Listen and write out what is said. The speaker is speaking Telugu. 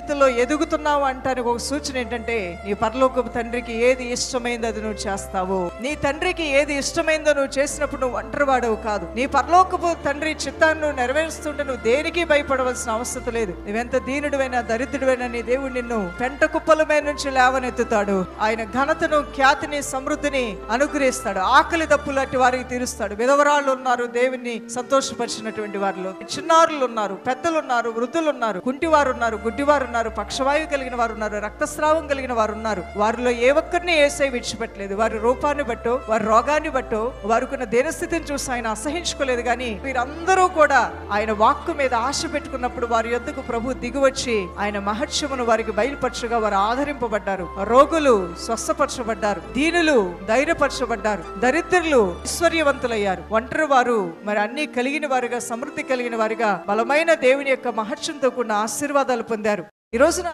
జీవితంలో ఎదుగుతున్నావు అంటానికి ఒక సూచన ఏంటంటే, నీ పరలోకపు తండ్రికి ఏది ఇష్టమైందో అది నువ్వు చేస్తావు. నీ తండ్రికి ఏది ఇష్టమైందో నువ్వు చేసినప్పుడు నువ్వు ఒంటరివాడవు కాదు. నీ పరలోకపు తండ్రి చిత్తాన్ని నువ్వు నెరవేరుస్తుంటే నువ్వు దేనికి భయపడవలసిన అవసరం లేదు. నువ్వెంత దీనుడివైనా దరిద్రుడైనా నీ దేవుడు నిన్ను పెంట కుప్పల మీద నుంచి లేవనెత్తుతాడు. ఆయన ఘనతను, ఖ్యాతిని, సమృద్ధిని అనుగ్రహిస్తాడు. ఆకలి దప్పులాంటి వారికి తీరుస్తాడు. విధవరాళ్ళు ఉన్నారు దేవుణ్ణి సంతోషపరిచినటువంటి వారిలో, చిన్నారులు ఉన్నారు, పెద్దలు ఉన్నారు, వృద్ధులు ఉన్నారు, కుంటివారు ఉన్నారు, గుడ్డివారు ఉన్నారు, పక్షవాయువు కలిగిన వారు ఉన్నారు, రక్తస్రావం కలిగిన వారు ఉన్నారు. వారిలో ఏ ఒక్కరిని యేసయ్య విడిచిపెట్టలేదు. వారి రూపాన్ని బట్టో, వారి రోగాన్ని బట్టో, వారికున్న దేనస్థితిని చూసి ఆయన అసహించుకోలేదు. కానీ వీరందరూ కూడా ఆయన వాక్కు మీద ఆశ పెట్టుకున్నప్పుడు వారి యొద్దకు ప్రభు దిగివచ్చి ఆయన మహత్యమును వారికి బయలుపరచగా వారు ఆదరింపబడ్డారు. రోగులు స్వస్థపరచబడ్డారు, దీనులు ధైర్యపరచబడ్డారు, దరిద్రులు ఐశ్వర్యవంతులయ్యారు, ఒంటరి వారు మరి అన్ని కలిగిన వారుగా, సమృద్ధి కలిగిన వారిగా, బలమైన దేవుని యొక్క మహత్యంతో కూడిన ఆశీర్వాదాలు పొందారు. ఈ రోజున